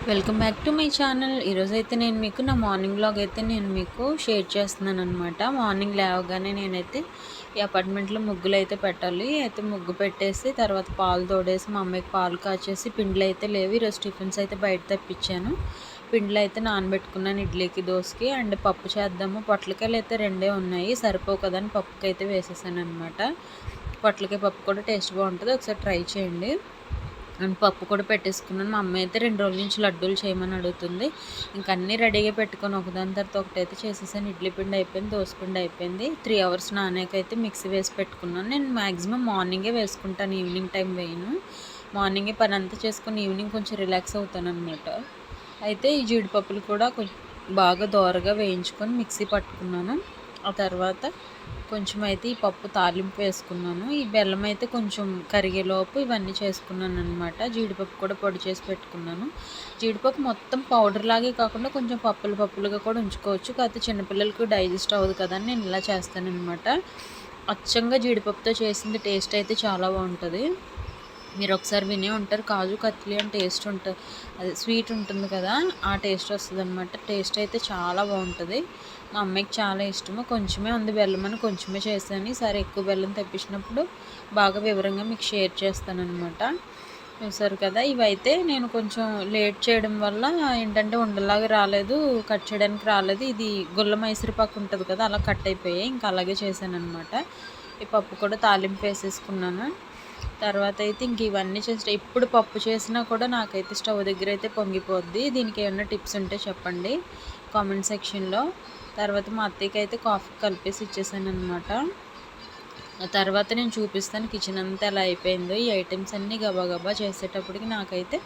Welcome back to my channel. ఈరోజైతే నేను మీకు నా మార్నింగ్ వ్లాగ్ అయితే నేను మీకు షేర్ చేస్తున్నాను అనమాట. మార్నింగ్ లేవగానే నేనైతే ఈ అపార్ట్మెంట్లో ముగ్గులు అయితే పెట్టాలి. అయితే ముగ్గు పెట్టేసి తర్వాత పాలు తోడేసి మా అమ్మకి పాలు కాచేసి పిండిలు అయితే లేవు. ఈరోజు టిఫిన్స్ అయితే బయట తెప్పించాను. పిండిలు అయితే నానబెట్టుకున్నాను ఇడ్లీకి దోశకి. అండ్ పప్పు చేద్దాము. పొట్లకాయలు అయితే రెండే ఉన్నాయి, సరిపోవు కదా అని పప్పుకి అయితే వేసేసాను అనమాట. పొట్లకాయ పప్పు కూడా టేస్ట్ బాగుంటుంది, ఒకసారి ట్రై చేయండి. అండ్ పప్పు కూడా పెట్టేసుకున్నాను. మా అమ్మ అయితే 2 రోజుల నుంచి లడ్డూలు చేయమని అడుగుతుంది. ఇంక అన్నీ రెడీగా పెట్టుకొని ఒకదాని తర్వాత ఒకటైతే చేసేసాను. ఇడ్లీ పిండి అయిపోయింది, దోశ పిండి అయిపోయింది. 3 అవర్స్ నానాకైతే మిక్సీ వేసి పెట్టుకున్నాను. నేను మ్యాక్సిమం మార్నింగే వేసుకుంటాను, ఈవినింగ్ టైం వేయను. మార్నింగే పని అంతా చేసుకుని ఈవినింగ్ కొంచెం రిలాక్స్ అవుతాను అనమాట. అయితే ఈ జీడిపప్పులు కూడా కొంచెం బాగా దోరగా వేయించుకొని మిక్సీ పట్టుకున్నాను. ఆ తర్వాత కొంచెం అయితే ఈ పప్పు తాలింపు వేసుకున్నాను. ఈ బెల్లం అయితే కొంచెం కరిగేలోపు ఇవన్నీ చేసుకున్నాను అనమాట. జీడిపప్పు కూడా పొడి చేసి పెట్టుకున్నాను. జీడిపప్పు మొత్తం పౌడర్ లాగే కాకుండా కొంచెం పప్పులుగా కూడా ఉంచుకోవచ్చు. కాకపోతే చిన్నపిల్లలకు డైజెస్ట్ అవ్వదు కదా అని నేను ఇలా చేస్తానన్నమాట. అచ్చంగా జీడిపప్పుతో చేసింది టేస్ట్ అయితే చాలా బాగుంటుంది. మీరు ఒకసారి వినే ఉంటారు, కాజు కత్లీ అని టేస్ట్ ఉంటుంది, అది స్వీట్ ఉంటుంది కదా, ఆ టేస్ట్ వస్తుంది అనమాట. టేస్ట్ అయితే చాలా బాగుంటుంది. మా అమ్మాయికి చాలా ఇష్టము. కొంచెమే ఉంది బెల్లం అని కొంచెమే చేశాను. సరే ఎక్కువ బెల్లం తెప్పించినప్పుడు బాగా వివరంగా మీకు షేర్ చేస్తానన్నమాట. చూసారు కదా, ఇవైతే నేను కొంచెం లేట్ చేయడం వల్ల ఏంటంటే ఉండలాగా రాలేదు, కట్ చేయడానికి రాలేదు. ఇది గుల్ల మైసూరుపాకు ఉంటుంది కదా, అలా కట్ అయిపోయాయి. ఇంకా అలాగే చేశాను అనమాట. ఈ పప్పు కూడా తాలింపు వేసేసుకున్నాను. తర్వాత అయితే ఇంక ఇవన్నీ చేస్తే ఎప్పుడు పప్పు చేసినా కూడా నాకైతే స్టవ్ దగ్గర అయితే పొంగిపోద్ది. దీనికి ఏమైనా టిప్స్ ఉంటే చెప్పండి కామెంట్ సెక్షన్లో. తర్వాత మా అత్తయ్యకి అయితే కాఫీ కలిపేసి ఇచ్చేసాను అనమాట. ఆ తర్వాత నేను చూపిస్తాను కిచెన్ అంతా ఎలా అయిపోయిందో. ఈ ఐటమ్స్ అన్నీ గబా చేసేటప్పటికి నాకైతే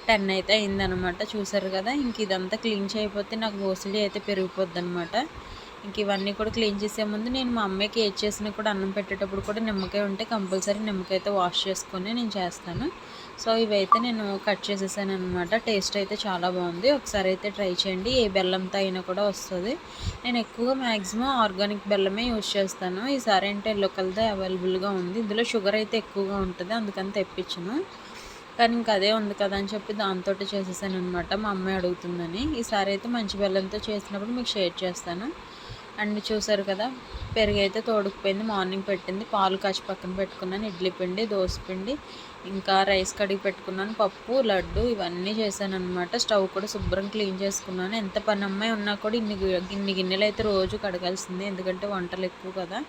10 అయితే అయిందనమాట. చూసారు కదా, ఇంక ఇదంతా క్లీన్ చేయకపోతే నాకు ఓసిడి అయితే పెరిగిపోద్ది అనమాట. ఇంక ఇవన్నీ కూడా క్లీన్ చేసే ముందు నేను మా అమ్మకి ఏది చేసినా కూడా అన్నం పెట్టేటప్పుడు కూడా నిమ్మకాయ ఉంటే కంపల్సరీ నిమ్మకాయతో వాష్ చేసుకొని నేను చేస్తాను. సో ఇవైతే నేను కట్ చేసేసాను అనమాట. టేస్ట్ అయితే చాలా బాగుంది, ఒకసారి అయితే ట్రై చేయండి. ఏ బెల్లంతో అయినా కూడా వస్తుంది. నేను ఎక్కువగా మ్యాక్సిమం ఆర్గానిక్ బెల్లమే యూజ్ చేస్తాను. ఈసారి అంటే ఎల్లో కలర్దే అవైలబుల్గా ఉంది. ఇందులో షుగర్ అయితే ఎక్కువగా ఉంటుంది, అందుకని తెప్పించను. కానీ ఇంకా అదే ఉంది కదా అని చెప్పి దాంతో చేసేసాను అనమాట. మా అమ్మాయి అడుగుతుందని. ఈసారి అయితే మంచి బెల్లంతో చేసినప్పుడు మీకు షేర్ చేస్తాను. అండ్ చూసారు కదా, పెరుగు అయితే తోడుకుపోయింది. మార్నింగ్ పెట్టింది, పాలు కాచి పక్కన పెట్టుకున్నాను. ఇడ్లీ పిండి, దోశ పిండి, ఇంకా రైస్ కడిగి పెట్టుకున్నాను. పప్పు, లడ్డు ఇవన్నీ చేశాను అనమాట. స్టవ్ కూడా శుభ్రం క్లీన్ చేసుకున్నాను. ఎంత పని అమ్మాయి ఉన్నా కూడా ఇన్ని గిన్నెలు అయితే రోజు కడగాల్సిందే, ఎందుకంటే వంటలు ఎక్కువ కదా.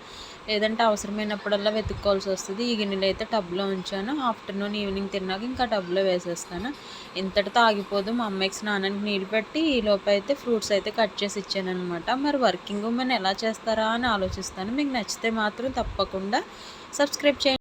లేదంటే అవసరమైనప్పుడల్లా వెతుక్కోవాల్సి వస్తుంది. ఈ గిన్నెలు అయితే టబ్లో ఉంచాను. ఆఫ్టర్నూన్ ఈవినింగ్ తిన్నాక ఇంకా టబ్లో వేసేస్తాను. ఇంతటితో ఆగిపోదు. మా అమ్మాయికి స్నానానికి నీళ్ళు పెట్టి ఈ లోపు అయితే ఫ్రూట్స్ అయితే కట్ చేసి ఇచ్చాను అనమాట. మరి వర్కింగ్ ఉమెన్ ఎలా చేస్తారా అని ఆలోచిస్తాను. మీకు నచ్చితే మాత్రం తప్పకుండా సబ్స్క్రైబ్ చేయండి.